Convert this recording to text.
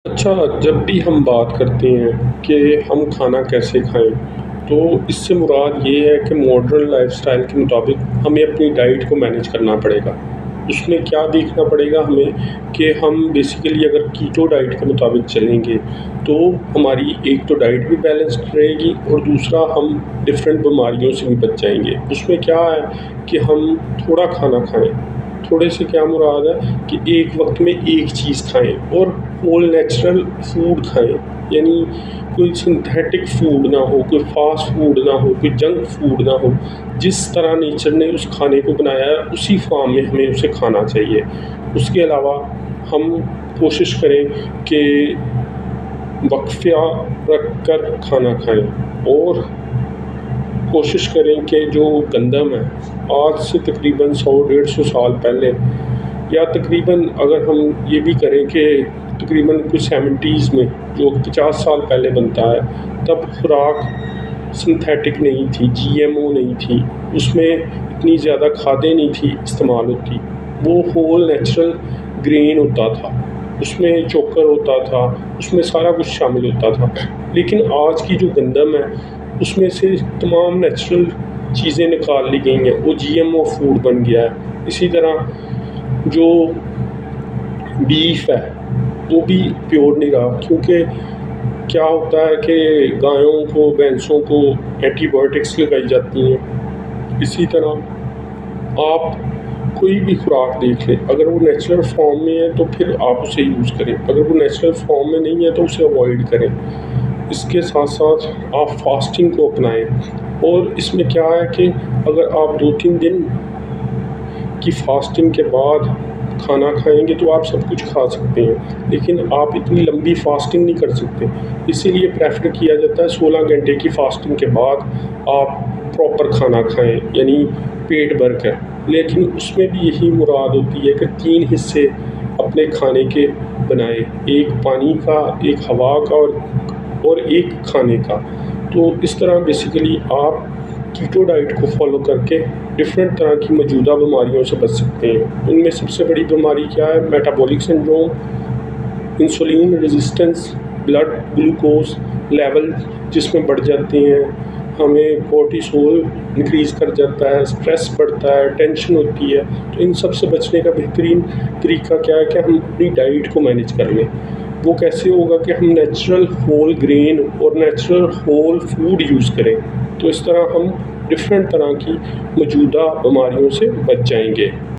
अच्छा, जब भी हम बात करते हैं कि हम खाना कैसे खाएँ, तो इससे मुराद ये है कि मॉडर्न लाइफ़स्टाइल के मुताबिक हमें अपनी डाइट को मैनेज करना पड़ेगा। उसमें क्या देखना पड़ेगा हमें कि हम बेसिकली अगर कीटो डाइट के मुताबिक चलेंगे, तो हमारी एक तो डाइट भी बैलेंस्ड रहेगी और दूसरा हम डिफ़रेंट बीमारियों से भी बच जाएँगे। उसमें क्या है कि हम थोड़ा खाना खाएँ, थोड़े से क्या मुराद है कि एक वक़्त में एक चीज़ खाएँ और होल नेचुरल फूड खाएँ, यानी कोई सिंथेटिक फूड ना हो, कोई फ़ास्ट फूड ना हो, कोई जंक फूड ना हो। जिस तरह नेचर ने उस खाने को बनाया है, उसी फ़ॉर्म में हमें उसे खाना चाहिए। उसके अलावा हम कोशिश करें कि वक़्फ़ा रख कर खाना खाएँ और कोशिश करें कि जो गंदम है, आज से तकरीबन 100 डेढ़ 100 साल पहले या तकरीबन अगर हम ये भी करें कि तकरीबन कुछ 70s में जो 50 साल पहले बनता है, तब खुराक सिंथेटिक नहीं थी, जीएमओ नहीं थी, उसमें इतनी ज़्यादा खादें नहीं थी इस्तेमाल होती। वो होल नेचुरल ग्रेन होता था, उसमें चोकर होता था, उसमें सारा कुछ शामिल होता था। लेकिन आज की जो गंदम है, उसमें से तमाम नेचुरल चीज़ें निकाल ली गई हैं, वो जीएमओ फूड बन गया है। इसी तरह जो बीफ है, वो भी प्योर नहीं रहा, क्योंकि क्या होता है कि गायों को, भैंसों को एंटीबायोटिक्स लगाई जाती हैं। इसी तरह आप कोई भी खुराक देख लें, अगर वो नेचुरल फॉर्म में है तो फिर आप उसे यूज़ करें, अगर वो नेचुरल फॉर्म में नहीं है तो उसे अवॉइड करें। इसके साथ-साथ आप फास्टिंग को अपनाएँ और इसमें क्या है कि अगर आप 2-3 दिन की फास्टिंग के बाद खाना खाएँगे तो आप सब कुछ खा सकते हैं, लेकिन आप इतनी लंबी फास्टिंग नहीं कर सकते। इसीलिए प्रेफ़र किया जाता है 16 घंटे की फास्टिंग के बाद आप प्रॉपर खाना खाएँ, यानी पेट भर कर। लेकिन उसमें भी यही मुराद होती है कि 3 हिस्से अपने खाने के बनाएँ, एक पानी का, एक हवा का और एक खाने का। तो इस तरह बेसिकली आप कीटो डाइट को फ़ॉलो करके डिफ़रेंट तरह की मौजूदा बीमारियों से बच सकते हैं। उनमें सबसे बड़ी बीमारी क्या है? Metabolic syndrome, insulin resistance, blood glucose level जिसमें बढ़ जाते हैं, हमें कोर्टिसोल इंक्रीज़ कर जाता है, स्ट्रेस बढ़ता है, टेंशन होती है। तो इन सब से बचने का बेहतरीन तरीका क्या है कि हम अपनी डाइट को मैनेज कर लें। वो कैसे होगा कि हम नेचुरल होल ग्रेन और नेचुरल होल फूड यूज़ करें। तो इस तरह हम डिफ़रेंट तरह की मौजूदा बीमारियों से बच जाएँगे।